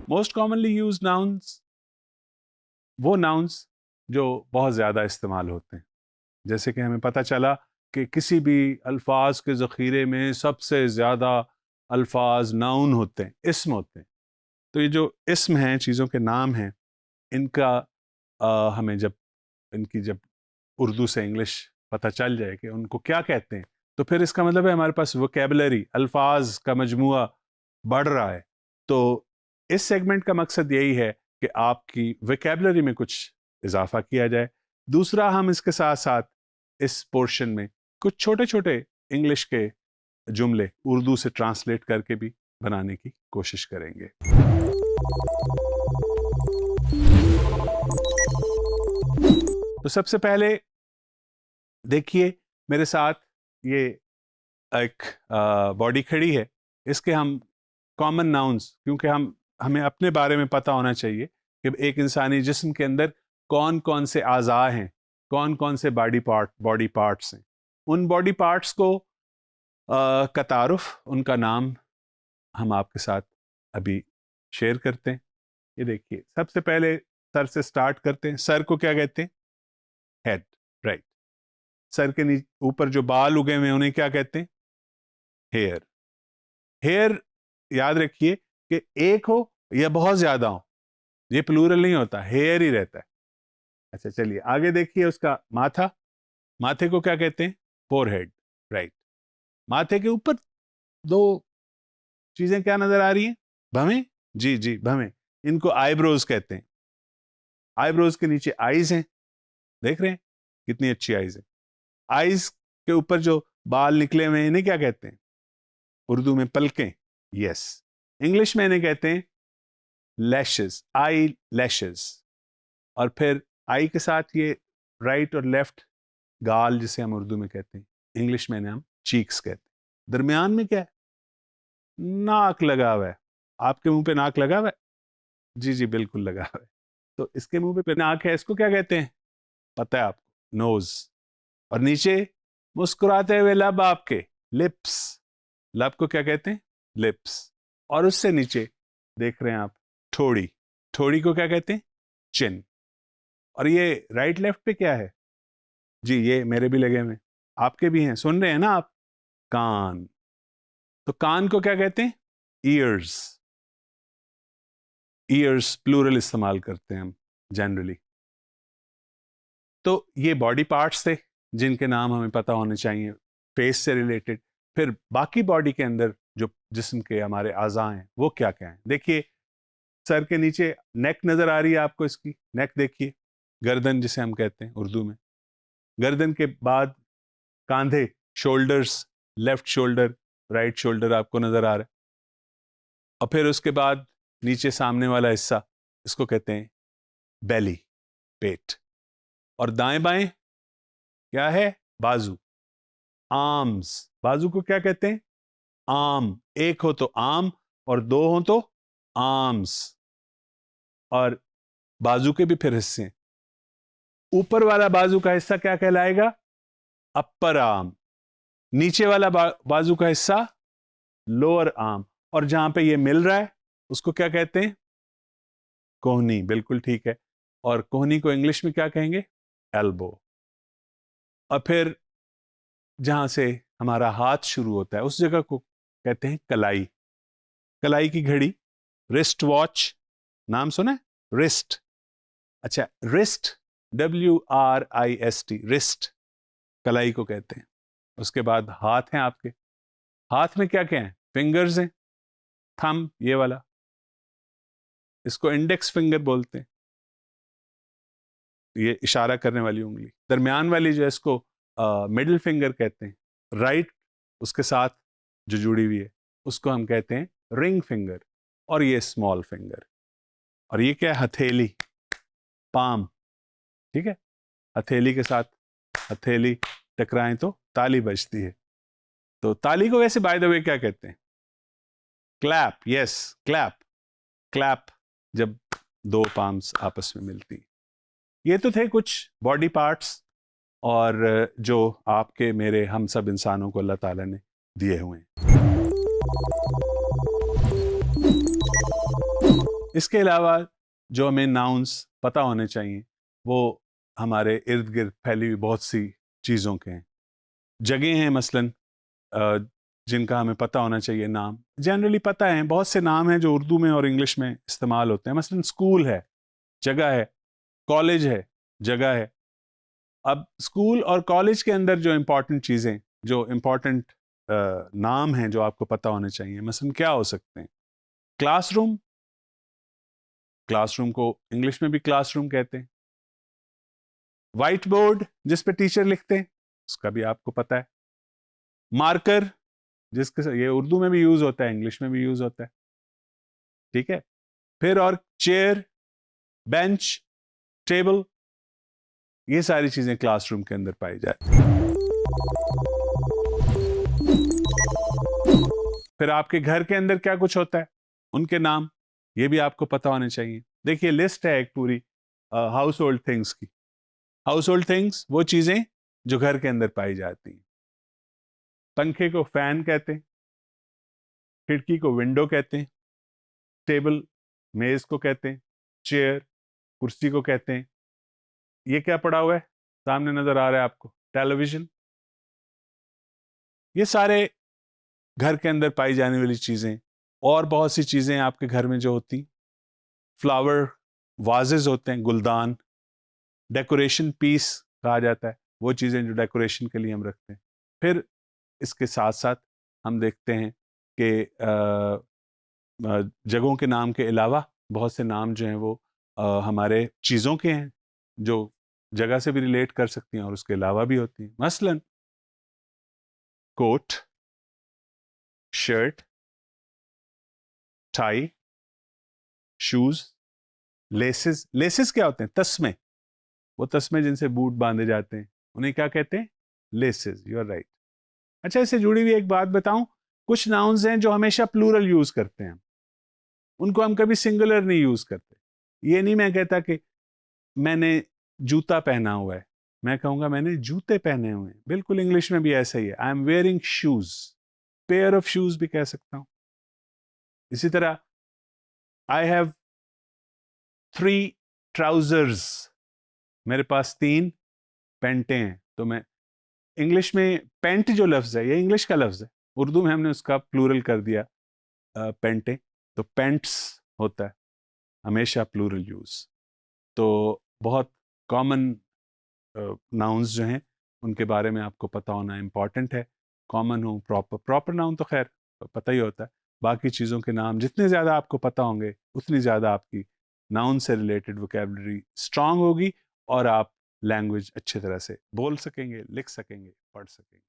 Most commonly use nouns, वो nouns जो बहुत ज़्यादा इस्तेमाल होते हैं। जैसे कि हमें पता चला कि किसी भी अल्फाज के ज़ख़ीरे में सबसे ज़्यादा अल्फाज नाउन होते हैं, इस्म होते हैं। तो ये जो इस्म हैं, चीज़ों के नाम हैं, इनका हमें जब उर्दू से इंग्लिश पता चल जाए कि उनको क्या कहते हैं, तो फिर इसका मतलब है हमारे पास वोकैबुलरी, अल्फाज का मजमुआ बढ़ रहा है। तो इस सेगमेंट का मकसद यही है कि आपकी वोकैबुलरी में कुछ इजाफा किया जाए। दूसरा, हम इसके साथ साथ इस पोर्शन में कुछ छोटे छोटे इंग्लिश के जुमले उर्दू से ट्रांसलेट करके भी बनाने की कोशिश करेंगे। तो सबसे पहले देखिए, मेरे साथ ये एक बॉडी खड़ी है, इसके हम कॉमन नाउन्स, क्योंकि हमें अपने बारे में पता होना चाहिए कि एक इंसानी जिस्म के अंदर कौन कौन से आज़ा हैं, कौन कौन से बॉडी पार्ट्स हैं। उन बॉडी पार्ट्स को का तारुफ, उनका नाम हम आपके साथ अभी शेयर करते हैं। ये देखिए, सबसे पहले सर से स्टार्ट करते हैं। सर को क्या कहते हैं? Head, right. सर के नीचे ऊपर जो बाल उगे हुए हैं उन्हें क्या कहते हैं? हेयर। हेयर याद रखिए कि एक हो या बहुत ज्यादा हो, ये प्लूरल नहीं होता, हेयर ही रहता है। अच्छा, चलिए आगे देखिए, उसका माथा। माथे को क्या कहते हैं? Forehead, right. माथे के ऊपर दो चीजें क्या नजर आ रही हैं? भवें, जी जी, भवें। इनको आईब्रोज कहते हैं। आईब्रोज के नीचे आईज हैं, देख रहे हैं कितनी अच्छी आईज है। आईज के ऊपर जो बाल निकले हुए हैं इन्हें क्या कहते हैं? उर्दू में पलकें, यस। इंग्लिश में इन्हें कहते हैं लैशेस, आई लैशेस। और फिर आई के साथ ये राइट और लेफ्ट गाल, जिसे हम उर्दू में कहते हैं, इंग्लिश में इन्हें हम चीक्स कहते हैं। दरमियान में क्या है? नाक लगा हुआ है। आपके मुंह पे नाक लगा हुआ है? जी जी, बिल्कुल लगा हुआ है। तो इसके मुंह पे नाक है, इसको क्या कहते हैं? पता है आपको? नोज। और नीचे मुस्कुराते हुए लब, आपके लिप्स। लब को क्या कहते हैं? लिप्स। और उससे नीचे देख रहे हैं आप, ठोड़ी। ठोड़ी को क्या कहते हैं? चिन। और ये राइट लेफ्ट पे क्या है? जी, ये मेरे भी लगे हुए, आपके भी हैं, सुन रहे हैं ना आप? कान। तो कान को क्या कहते हैं? ईयर्स। ईयर्स प्लूरल इस्तेमाल करते हैं हम जनरली। तो ये बॉडी पार्ट्स थे जिनके नाम हमें पता होने चाहिए फेस से रिलेटेड। फिर बाकी बॉडी के अंदर जो जिस्म के हमारे आज़ा हैं वो क्या क्या हैं? देखिए, सर के नीचे नेक नजर आ रही है आपको, इसकी नेक देखिए, गर्दन जिसे हम कहते हैं उर्दू में। गर्दन के बाद कांधे, shoulders, left shoulder, right shoulder आपको नजर आ रहा है। और फिर उसके बाद नीचे सामने वाला हिस्सा, इसको कहते हैं बेली, पेट। और दाएं बाएं क्या है? बाजू, आर्म्स। बाजू को क्या कहते हैं? आर्म। एक हो तो आर्म और दो हो तो आर्म्स। और बाजू के भी फिर हिस्से हैं। ऊपर वाला बाजू का हिस्सा क्या कहलाएगा? Upper arm. नीचे वाला बाजू का हिस्सा लोअर आर्म। और जहां पे ये मिल रहा है उसको क्या कहते हैं? कोहनी, बिल्कुल ठीक है। और कोहनी को इंग्लिश में क्या कहेंगे? एल्बो। और फिर जहां से हमारा हाथ शुरू होता है उस जगह को कहते हैं कलाई। कलाई की घड़ी, रिस्ट वॉच, नाम सुना है? रिस्ट। अच्छा, रिस्ट, WRIST, रिस्ट, कलाई को कहते हैं। उसके बाद हाथ हैं आपके। हाथ में क्या क्या है? फिंगर्स हैं, थंब ये वाला, इसको इंडेक्स फिंगर बोलते हैं, ये इशारा करने वाली उंगली। दरमियान वाली जो है इसको मिडिल फिंगर कहते हैं। राइट उसके साथ जो जुड़ी हुई है उसको हम कहते हैं रिंग फिंगर। और ये स्मॉल फिंगर। और ये क्या है? हथेली, पाम, ठीक है। हथेली के साथ हथेली टकराएं तो ताली बजती है। तो ताली को वैसे बाय द वे क्या कहते हैं? Clap, yes, clap. क्लैप जब दो पाम्स आपस में मिलती। ये तो थे कुछ बॉडी पार्ट्स और जो आपके मेरे हम सब इंसानों को अल्लाह ताला ने दिए हुए हैं। इसके अलावा जो हमें नाउन्स पता होने चाहिए वो हमारे इर्द गिर्द फैली हुई बहुत सी चीज़ों के हैं। जगह हैं मसलन जिनका हमें पता होना चाहिए, नाम जनरली पता है, बहुत से नाम हैं जो उर्दू में और इंग्लिश में इस्तेमाल होते हैं। मसलन स्कूल है, जगह है, कॉलेज है, जगह है। अब स्कूल और कॉलेज के अंदर जो इम्पोर्टेंट चीज़ें, जो इम्पोर्टेंट नाम हैं जो आपको पता होने चाहिए, मसलन क्या हो सकते हैं? क्लासरूम, क्लासरूम को इंग्लिश में भी क्लासरूम कहते हैं। वाइट बोर्ड जिस पे टीचर लिखते हैं, उसका भी आपको पता है। मार्कर जिसके ये उर्दू में भी यूज होता है, इंग्लिश में भी यूज होता है, ठीक है। फिर और चेयर, बेंच, टेबल, ये सारी चीजें क्लासरूम के अंदर पाई जाती हैं। फिर आपके घर के अंदर क्या कुछ होता है, उनके नाम, ये भी आपको पता होने चाहिए। देखिए लिस्ट है एक पूरी हाउस होल्ड थिंग्स की। हाउस होल्ड थिंग्स वो चीजें जो घर के अंदर पाई जाती हैं। पंखे को फैन कहते हैं, खिड़की को विंडो कहते हैं, टेबल मेज को कहते हैं, चेयर कुर्सी को कहते हैं। ये क्या पड़ा हुआ है, सामने नजर आ रहा है आपको, टेलीविजन। ये सारे घर के अंदर पाई जाने वाली चीजें। और बहुत सी चीजें आपके घर में जो होती, फ्लावर वाजेज होते हैं, गुलदान, डेकोरेशन पीस कहा जाता है, वो चीजें जो डेकोरेशन के लिए हम रखते हैं। फिर इसके साथ साथ हम देखते हैं कि जगहों के नाम के अलावा बहुत से नाम जो हैं वो हमारे चीज़ों के हैं जो जगह से भी रिलेट कर सकती हैं और उसके अलावा भी होती हैं। मसलन coat, shirt, tie, shoes, laces. Laces क्या होते हैं? तस्मे। वो तस्मे जिनसे बूट बांधे जाते हैं उन्हें क्या कहते हैं? लेसेस। You are right. अच्छा, इससे जुड़ी हुई एक बात बताऊं, कुछ नाउन्स हैं जो हमेशा प्लूरल यूज करते हैं, उनको हम कभी सिंगुलर नहीं यूज करते। ये नहीं मैं कहता कि मैंने जूता पहना हुआ है, मैं कहूंगा मैंने जूते पहने हुए हैं। बिल्कुल इंग्लिश में भी ऐसा ही है, I am wearing shoes, pair of shoes भी कह सकता हूं। इसी तरह आई हैव 3 ट्राउजर्स, मेरे पास 3 पैंटें हैं। तो मैं इंग्लिश में पैंट जो लफ्ज है ये इंग्लिश का लफ्ज है, उर्दू में हमने उसका प्लूरल कर दिया पैंटें, तो पैंट्स होता है हमेशा प्लूरल यूज। तो बहुत कॉमन नाउन्स जो हैं उनके बारे में आपको पता होना इम्पॉर्टेंट है। कॉमन हो, प्रॉपर नाउन तो खैर पता ही होता है। बाकी चीज़ों के नाम जितने ज़्यादा आपको पता होंगे उतनी ज़्यादा आपकी नाउन से रिलेटेड वोकैबुलरी स्ट्रांग होगी और आप लैंग्वेज अच्छी तरह से बोल सकेंगे, लिख सकेंगे, पढ़ सकेंगे।